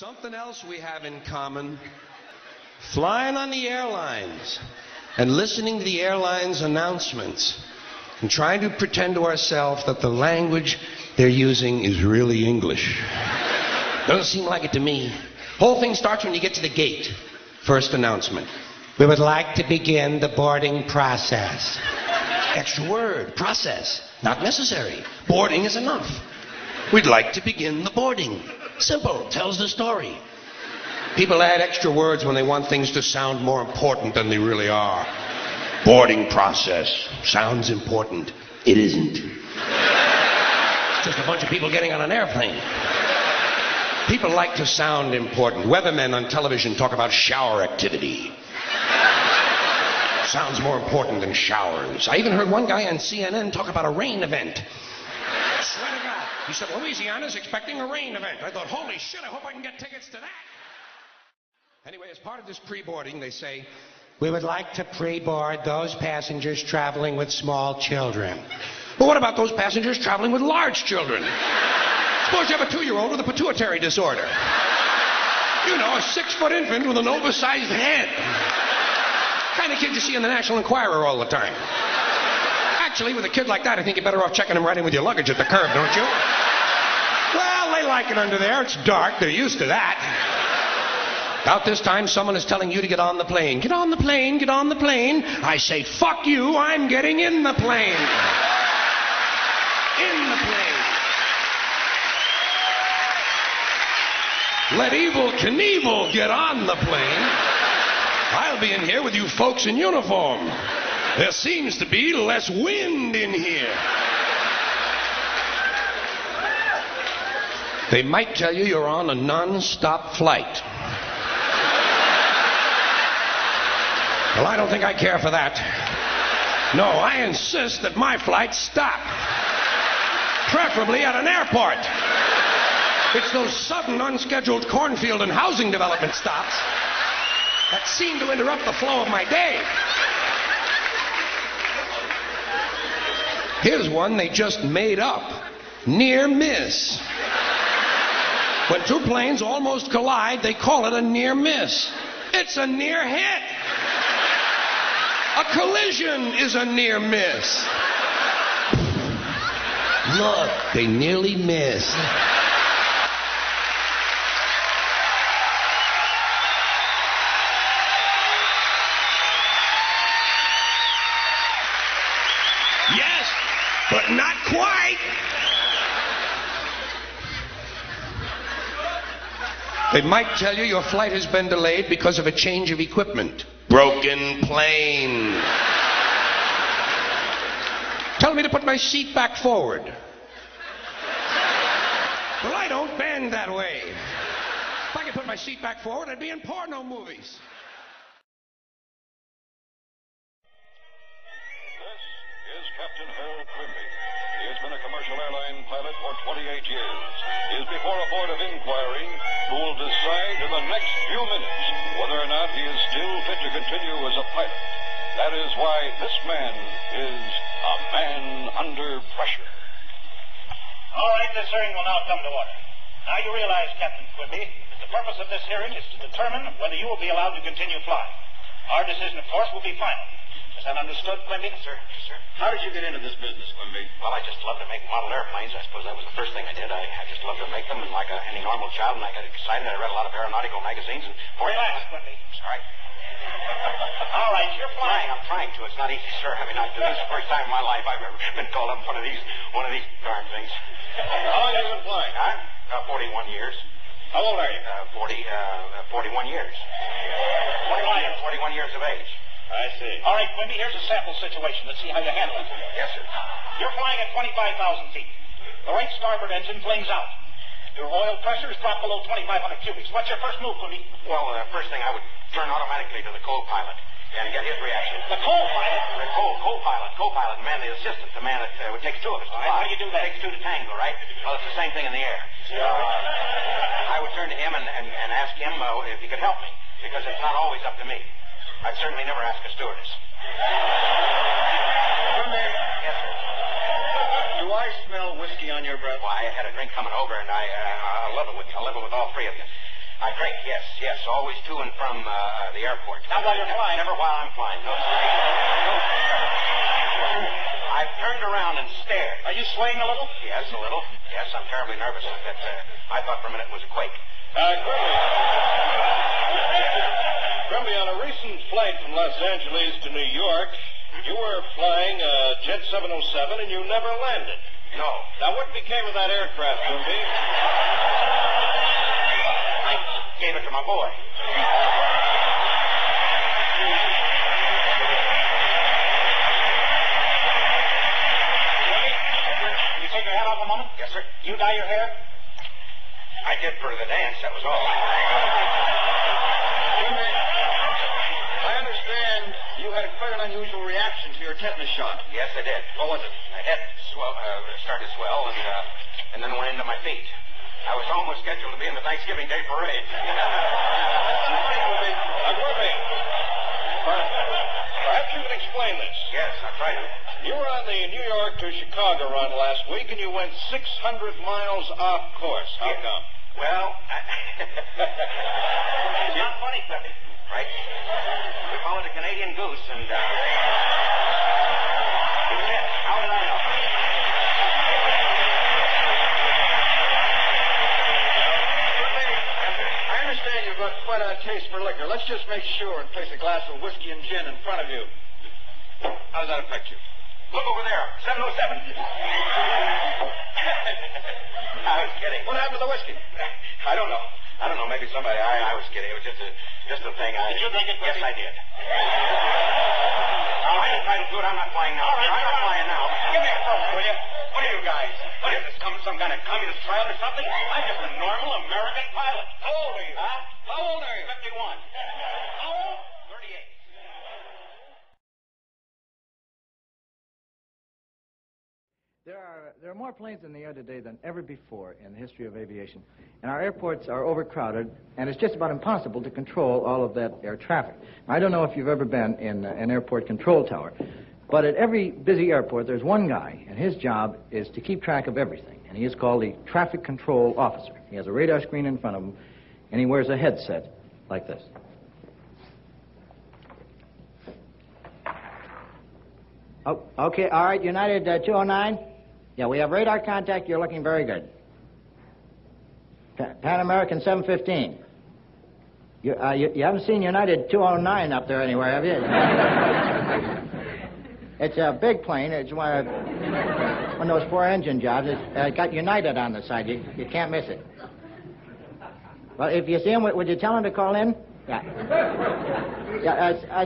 Something else we have in common, flying on the airlines and listening to the airlines announcements and trying to pretend to ourselves that the language they're using is really English. Doesn't seem like it to me. Whole thing starts when you get to the gate. First announcement. We would like to begin the boarding process. Extra word, process. Not necessary. Boarding is enough. We'd like to begin the boarding. Simple, tells the story. People add extra words when they want things to sound more important than they really are. Boarding process sounds important. It isn't. It's just a bunch of people getting on an airplane. People like to sound important. Weathermen on television talk about shower activity. Sounds more important than showers. I even heard one guy on CNN talk about a rain event. I swear to God. He said, Louisiana's expecting a rain event. I thought, holy shit, I hope I can get tickets to that. Anyway, as part of this pre-boarding, they say, we would like to pre-board those passengers traveling with small children. Well, what about those passengers traveling with large children? Suppose you have a 2-year-old with a pituitary disorder. You know, a 6-foot infant with an oversized head. Kind of kid you see in the National Enquirer all the time. Actually, with a kid like that, I think you're better off checking him right in with your luggage at the curb, don't you? Well, they like it under there. It's dark. They're used to that. About this time, someone is telling you to get on the plane. Get on the plane, get on the plane. I say, fuck you, I'm getting in the plane. In the plane. Let Evel Knievel get on the plane. I'll be in here with you folks in uniform. There seems to be less wind in here. They might tell you you're on a non-stop flight. Well, I don't think I care for that. No, I insist that my flights stop. Preferably at an airport. It's those sudden, unscheduled cornfield and housing development stops that seem to interrupt the flow of my day. Here's one they just made up. Near miss. When two planes almost collide, they call it a near miss. It's a near hit. A collision is a near miss. Look, they nearly missed. Yes, but not quite. They might tell you your flight has been delayed because of a change of equipment. Broken plane. Tell me to put my seat back forward. Well, I don't bend that way. If I could put my seat back forward, I'd be in porno movies. This is Captain Harold Quimby. He has been a commercial airline pilot for 28 years. He is before a board of inquiry who will decide in the next few minutes whether or not he is still fit to continue as a pilot. That is why this man is a man under pressure. All right, this hearing will now come to order. Now you realize, Captain Quimby, that the purpose of this hearing is to determine whether you will be allowed to continue flying. Our decision, of course, will be final. Is that understood, Quimby? Yes, sir. Yes, sir. How did you get into this business, Quimby? Well, I just love to make model airplanes. I suppose that was the first thing I did. I just loved to make them, and like any normal child, and I got excited. I read a lot of aeronautical magazines. And relax, Quimby. Sorry. All right, you're flying. I'm trying to. It's not easy, sir. I mean, this is the first time in my life I've ever been called up one of these darn things. How long have you been flying? 41 years. How old are you? 41 years. 41 years of age. I see. All right, Quimby, here's a sample situation. Let's see how you handle it. Yes, sir. You're flying at 25,000 feet. The right starboard engine flings out. Your oil pressure is dropped below 2,500 cubics. What's your first move, Quimby? Well, first thing I would turn automatically to the co-pilot and get his reaction. The co-pilot? The co-pilot, man, the assistant, the man that takes two of us to fly. How do you do that? Takes two to tango, right? Well, it's the same thing in the air. I would turn to him and ask him if he could help me, because it's not always up to me. I'd certainly never ask a stewardess. Yes, sir. Do I smell whiskey on your breath? Well, I had a drink coming over, and I'll level with all three of you. I drink, yes. Always to and from the airport. Not while you're flying. Never while I'm flying. No, sir. I've turned around and stared. Are you swaying a little? Yes, a little. Yes, I'm terribly nervous. I thought for a minute it was a quake. Grimby, on a recent flight from Los Angeles to New York, you were flying Jet 707 and you never landed. No. Now, what became of that aircraft, Grimby? I gave it to my boy. Can you take your hat off a moment? Yes, sir. You dye your hair? I did for the dance, that was all. I understand you had quite an unusual reaction to your tetanus shot. Yes, I did. What was it? My head started to swell and then went into my feet. I was almost scheduled to be in the Thanksgiving Day parade. Perhaps you can explain this. Yes, I'll try to. You were on the New York to Chicago run last week, and you went 600 miles off course. How come? Well, it's not funny, Clippy. Right? We call it a Canadian goose, and how did I know? I understand you've got quite a taste for liquor. Let's just make sure and place a glass of whiskey and gin in front of you. How does that affect you? Look over there, 707. I was kidding. What happened to the whiskey? I don't know. Maybe somebody. I was kidding. It was just a thing. Did you drink it, Yes, Clippy? I did. I didn't try to do it. I'm not flying now. All right, I'm not flying now. Give me a phone, will you? What are you guys? What is this? Some kind of communist trial or something? I'm just a normal American pilot. How old are you? Huh? How old are you? 51. How old? 38. There are more planes in the air today than ever before in the history of aviation. And our airports are overcrowded, and it's just about impossible to control all of that air traffic. I don't know if you've ever been in an airport control tower, but at every busy airport there's one guy, and his job is to keep track of everything. And he is called the traffic control officer. He has a radar screen in front of him, and he wears a headset like this. Oh, okay, all right, United 209. Yeah, we have radar contact. You're looking very good. Pan American 715. You haven't seen United 209 up there anywhere, have you? It's a big plane. It's one of those four-engine jobs. It's got United on the side. You can't miss it. Well, if you see him, would you tell him to call in? Yeah.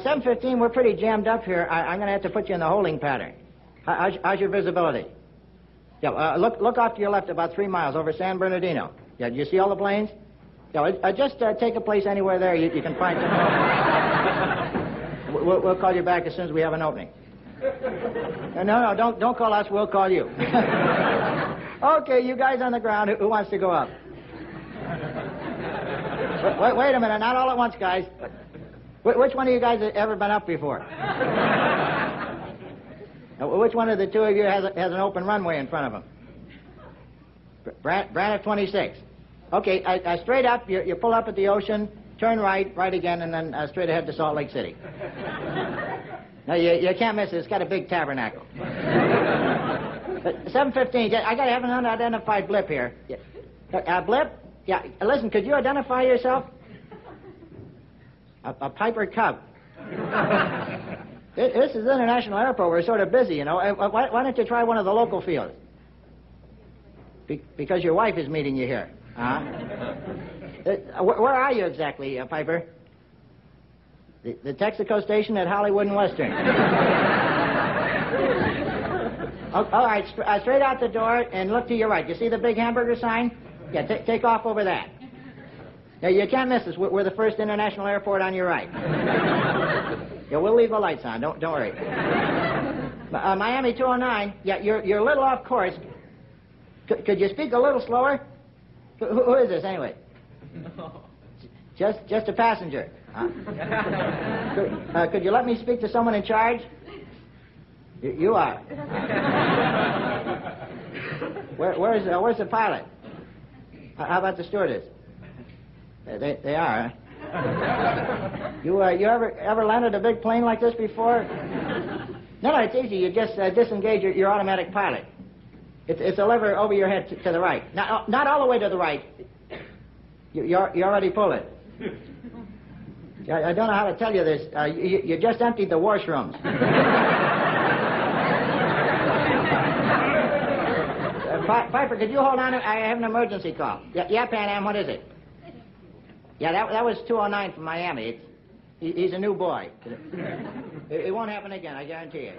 715, we're pretty jammed up here. I'm going to have to put you in the holding pattern. How's your visibility? Yeah, look off to your left about 3 miles over San Bernardino. Yeah, do you see all the planes? Yeah, just take a place anywhere there you can find some. We'll call you back as soon as we have an opening. No, don't call us. We'll call you. Okay, you guys on the ground, who wants to go up? Wait a minute, not all at once, guys. Which one of you guys has ever been up before? Which one of the two of you has an open runway in front of him? Braniff 26. Okay, straight up, you pull up at the ocean, turn right again, and then straight ahead to Salt Lake City. No, you can't miss it. It's got a big tabernacle. 715, I got to have an unidentified blip here. Blip? Yeah, listen, could you identify yourself? A Piper Cub. This is International Airport. We're sort of busy, you know. Why don't you try one of the local fields? Because your wife is meeting you here. Where are you exactly, Piper? The Texaco station at Hollywood and Western. All right, straight out the door and look to your right. You see the big hamburger sign? Yeah, take off over that. Now, you can't miss us. We're the first international airport on your right. Yeah, we'll leave the lights on. Don't worry. Miami 209. Yeah, you're a little off course. Could you speak a little slower? Who is this, anyway? Just a passenger. Could you let me speak to someone in charge? You are. Where's the pilot? How about the stewardess? They are, huh? You ever landed a big plane like this before? No, it's easy. You just disengage your automatic pilot. It's a lever over your head to the right. Not all the way to the right. You already pull it. I don't know how to tell you this. You just emptied the washrooms. Piper, could you hold on? I have an emergency call. Yeah, Pan Am, what is it? Yeah, that was 209 from Miami. He's a new boy. It won't happen again, I guarantee it.